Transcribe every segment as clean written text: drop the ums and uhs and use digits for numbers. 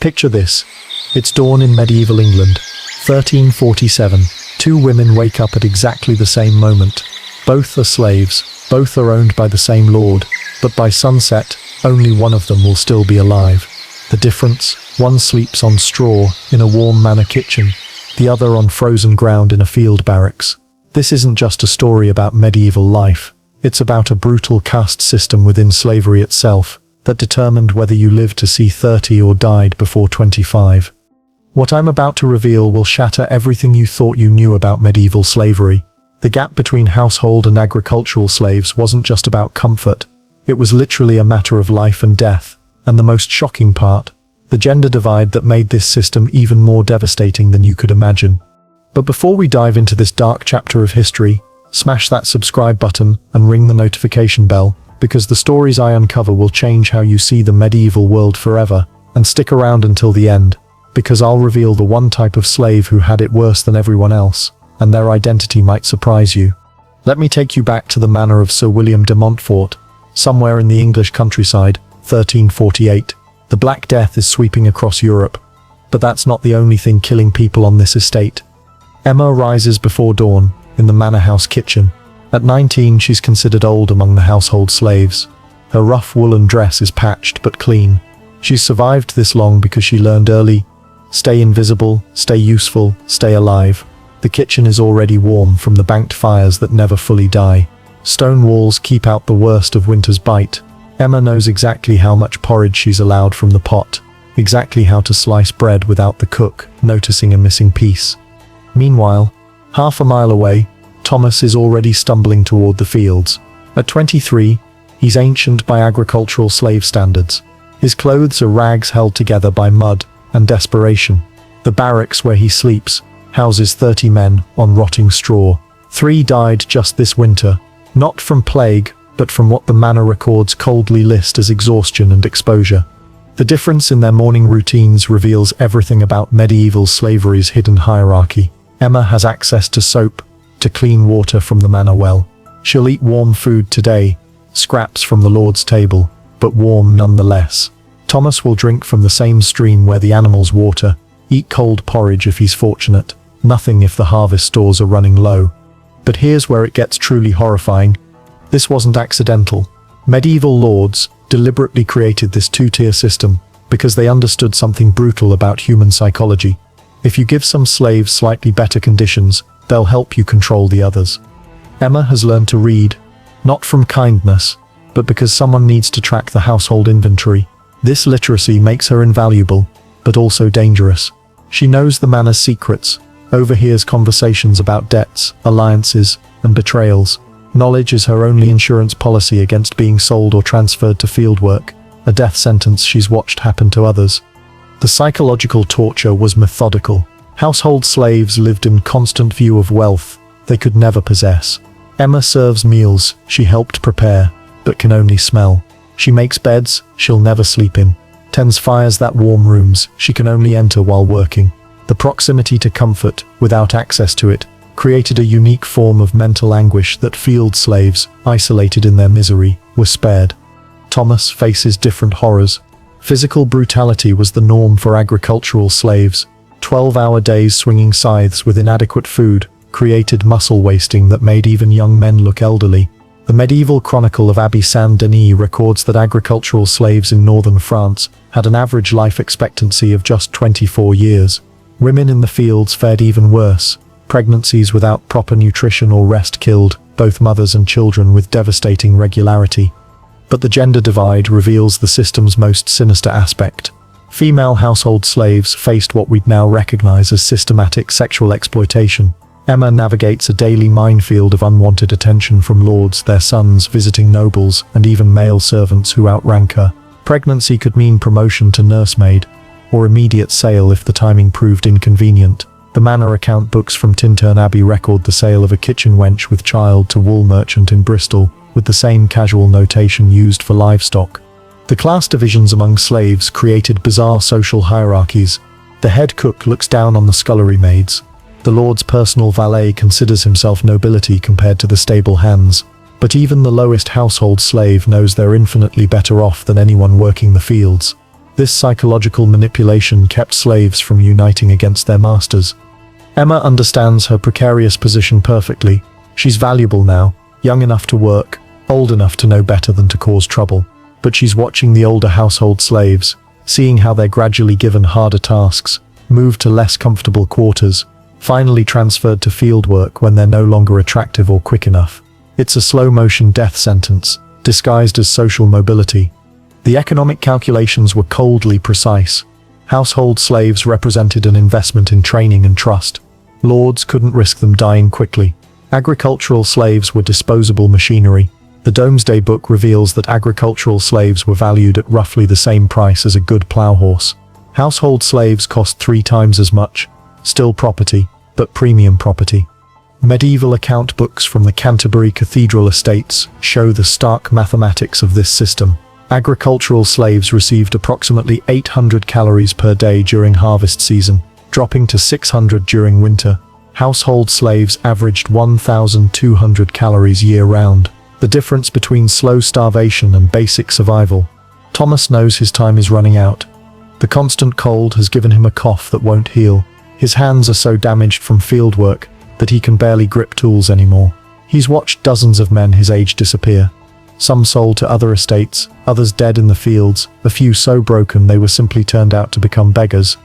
Picture this. It's dawn in medieval England, 1347. Two women wake up at exactly the same moment. Both are slaves, both are owned by the same lord, but by sunset, only one of them will still be alive. The difference? One sleeps on straw in a warm manor kitchen, the other on frozen ground in a field barracks. This isn't just a story about medieval life. It's about a brutal caste system within slavery itself that determined whether you lived to see 30 or died before 25. What I'm about to reveal will shatter everything you thought you knew about medieval slavery. The gap between household and agricultural slaves wasn't just about comfort. It was literally a matter of life and death. And the most shocking part, the gender divide that made this system even more devastating than you could imagine. But before we dive into this dark chapter of history, smash that subscribe button and ring the notification bell, because the stories I uncover will change how you see the medieval world forever. And stick around until the end, because I'll reveal the one type of slave who had it worse than everyone else, and their identity might surprise you. Let me take you back to the manor of Sir William de Montfort, somewhere in the English countryside, 1348. The Black Death is sweeping across Europe. But that's not the only thing killing people on this estate. Emma rises before dawn, in the manor house kitchen. At 19, she's considered old among the household slaves. Her rough woolen dress is patched but clean. She's survived this long because she learned early: stay invisible, stay useful, stay alive. The kitchen is already warm from the banked fires that never fully die. Stone walls keep out the worst of winter's bite. Emma knows exactly how much porridge she's allowed from the pot, exactly how to slice bread without the cook noticing a missing piece. Meanwhile, half a mile away, Thomas is already stumbling toward the fields. At 23, he's ancient by agricultural slave standards. His clothes are rags held together by mud and desperation. The barracks where he sleeps houses 30 men on rotting straw. 3 died just this winter, not from plague, but from what the manor records coldly list as exhaustion and exposure. The difference in their morning routines reveals everything about medieval slavery's hidden hierarchy. Emma has access to soap, to clean water from the manor well. She'll eat warm food today, scraps from the lord's table, but warm nonetheless. Thomas will drink from the same stream where the animals water, eat cold porridge if he's fortunate, nothing if the harvest stores are running low. But here's where it gets truly horrifying. This wasn't accidental. Medieval lords deliberately created this two-tier system because they understood something brutal about human psychology. If you give some slaves slightly better conditions, they'll help you control the others. Emma has learned to read, not from kindness, but because someone needs to track the household inventory. This literacy makes her invaluable, but also dangerous. She knows the manor's secrets, overhears conversations about debts, alliances, and betrayals. Knowledge is her only insurance policy against being sold or transferred to fieldwork, a death sentence she's watched happen to others. The psychological torture was methodical. Household slaves lived in constant view of wealth they could never possess. Emma serves meals she helped prepare, but can only smell. She makes beds she'll never sleep in, tends fires that warm rooms she can only enter while working. The proximity to comfort, without access to it, created a unique form of mental anguish that field slaves, isolated in their misery, were spared. Thomas faces different horrors. Physical brutality was the norm for agricultural slaves. 12-hour days swinging scythes with inadequate food created muscle wasting that made even young men look elderly. The medieval chronicle of Abbe Saint-Denis records that agricultural slaves in northern France had an average life expectancy of just 24 years. Women in the fields fared even worse. Pregnancies without proper nutrition or rest killed both mothers and children with devastating regularity. But the gender divide reveals the system's most sinister aspect. Female household slaves faced what we'd now recognize as systematic sexual exploitation. Emma navigates a daily minefield of unwanted attention from lords, their sons, visiting nobles, and even male servants who outrank her. Pregnancy could mean promotion to nursemaid, or immediate sale if the timing proved inconvenient. The manor account books from Tintern Abbey record the sale of a kitchen wench with child to wool merchant in Bristol, with the same casual notation used for livestock. The class divisions among slaves created bizarre social hierarchies. The head cook looks down on the scullery maids. The lord's personal valet considers himself nobility compared to the stable hands. But even the lowest household slave knows they're infinitely better off than anyone working the fields. This psychological manipulation kept slaves from uniting against their masters. Emma understands her precarious position perfectly. She's valuable now, young enough to work, old enough to know better than to cause trouble. But she's watching the older household slaves, seeing how they're gradually given harder tasks, moved to less comfortable quarters, finally transferred to field work when they're no longer attractive or quick enough. It's a slow-motion death sentence, disguised as social mobility. The economic calculations were coldly precise. Household slaves represented an investment in training and trust. Lords couldn't risk them dying quickly. Agricultural slaves were disposable machinery. The Domesday Book reveals that agricultural slaves were valued at roughly the same price as a good plough horse. Household slaves cost 3 times as much, still property, but premium property. Medieval account books from the Canterbury Cathedral estates show the stark mathematics of this system. Agricultural slaves received approximately 800 calories per day during harvest season, dropping to 600 during winter. Household slaves averaged 1,200 calories year-round. The difference between slow starvation and basic survival. Thomas knows his time is running out. The constant cold has given him a cough that won't heal. His hands are so damaged from field work that he can barely grip tools anymore. He's watched dozens of men his age disappear. Some sold to other estates, others dead in the fields, a few so broken they were simply turned out to become beggars.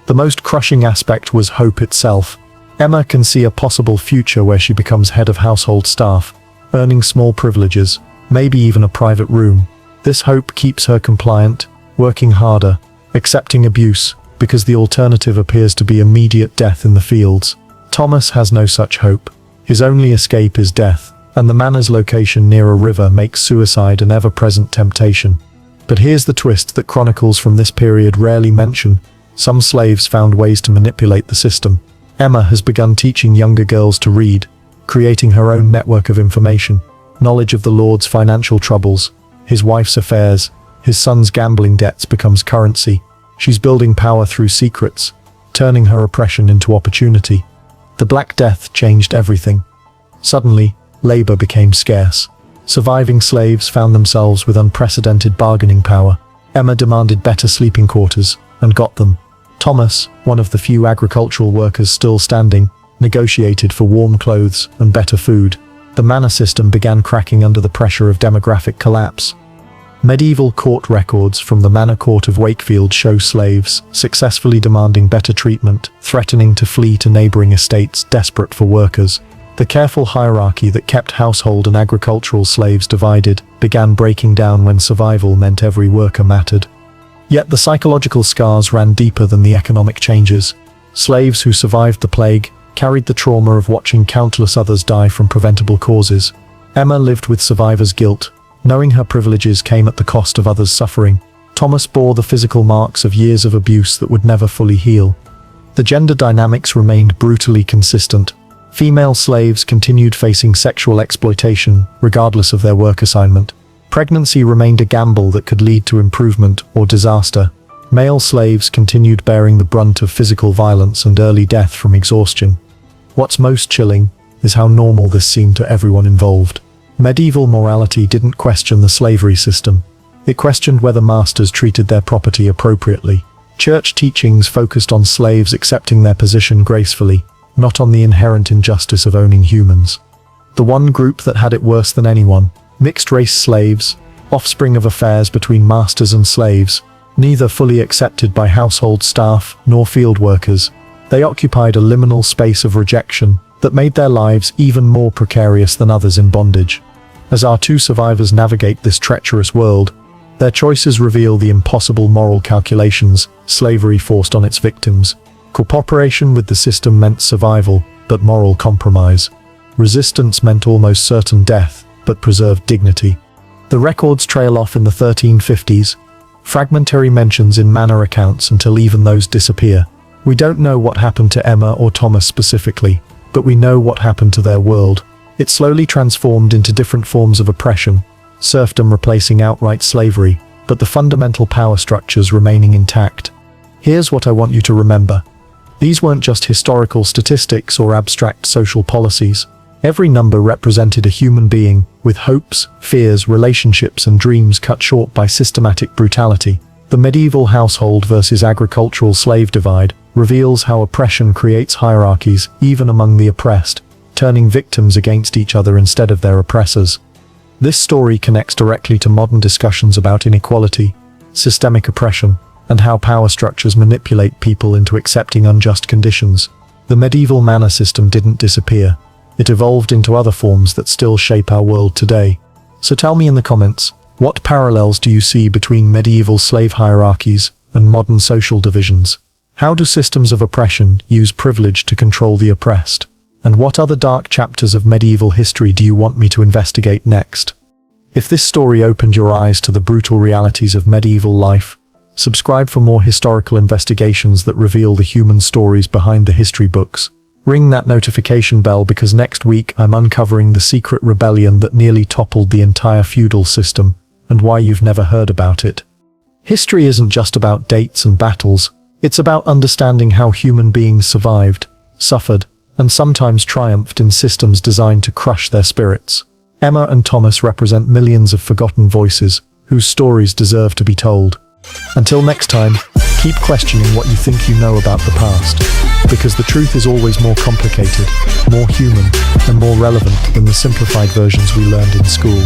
The most crushing aspect was hope itself. Emma can see a possible future where she becomes head of household staff, earning small privileges, maybe even a private room. This hope keeps her compliant, working harder, accepting abuse, because the alternative appears to be immediate death in the fields. Thomas has no such hope. His only escape is death, and the manor's location near a river makes suicide an ever-present temptation. But here's the twist that chronicles from this period rarely mention. Some slaves found ways to manipulate the system. Emma has begun teaching younger girls to read, creating her own network of information, knowledge of the Lord's financial troubles, his wife's affairs, his son's gambling debts becomes currency. She's building power through secrets, turning her oppression into opportunity. The Black Death changed everything. Suddenly, labor became scarce. Surviving slaves found themselves with unprecedented bargaining power. Emma demanded better sleeping quarters, and got them. Thomas, one of the few agricultural workers still standing, negotiated for warm clothes and better food. The manor system began cracking under the pressure of demographic collapse. Medieval court records from the Manor Court of Wakefield show slaves successfully demanding better treatment, threatening to flee to neighboring estates desperate for workers. The careful hierarchy that kept household and agricultural slaves divided began breaking down when survival meant every worker mattered. Yet the psychological scars ran deeper than the economic changes. Slaves who survived the plague carried the trauma of watching countless others die from preventable causes. Emma lived with survivor's guilt, knowing her privileges came at the cost of others' suffering. Thomas bore the physical marks of years of abuse that would never fully heal. The gender dynamics remained brutally consistent. Female slaves continued facing sexual exploitation, regardless of their work assignment. Pregnancy remained a gamble that could lead to improvement or disaster. Male slaves continued bearing the brunt of physical violence and early death from exhaustion. What's most chilling is how normal this seemed to everyone involved. Medieval morality didn't question the slavery system. It questioned whether masters treated their property appropriately. Church teachings focused on slaves accepting their position gracefully, not on the inherent injustice of owning humans. The one group that had it worse than anyone, mixed-race slaves, offspring of affairs between masters and slaves, neither fully accepted by household staff nor field workers. They occupied a liminal space of rejection that made their lives even more precarious than others in bondage. As our two survivors navigate this treacherous world, their choices reveal the impossible moral calculations slavery forced on its victims. Cooperation with the system meant survival, but moral compromise. Resistance meant almost certain death, but preserved dignity. The records trail off in the 1350s, fragmentary mentions in manor accounts until even those disappear. We don't know what happened to Emma or Thomas specifically, but we know what happened to their world. It slowly transformed into different forms of oppression, serfdom replacing outright slavery, but the fundamental power structures remaining intact. Here's what I want you to remember. These weren't just historical statistics or abstract social policies. Every number represented a human being, with hopes, fears, relationships, and dreams cut short by systematic brutality. The medieval household versus agricultural slave divide reveals how oppression creates hierarchies even among the oppressed, turning victims against each other instead of their oppressors. This story connects directly to modern discussions about inequality, systemic oppression, and how power structures manipulate people into accepting unjust conditions. The medieval manor system didn't disappear. It evolved into other forms that still shape our world today. So tell me in the comments, what parallels do you see between medieval slave hierarchies and modern social divisions? How do systems of oppression use privilege to control the oppressed? And what other dark chapters of medieval history do you want me to investigate next? If this story opened your eyes to the brutal realities of medieval life, subscribe for more historical investigations that reveal the human stories behind the history books. Ring that notification bell because next week I'm uncovering the secret rebellion that nearly toppled the entire feudal system and why you've never heard about it. History isn't just about dates and battles. It's about understanding how human beings survived, suffered, and sometimes triumphed in systems designed to crush their spirits. Emma and Thomas represent millions of forgotten voices whose stories deserve to be told. Until next time, keep questioning what you think you know about the past, because the truth is always more complicated, more human, and more relevant than the simplified versions we learned in school.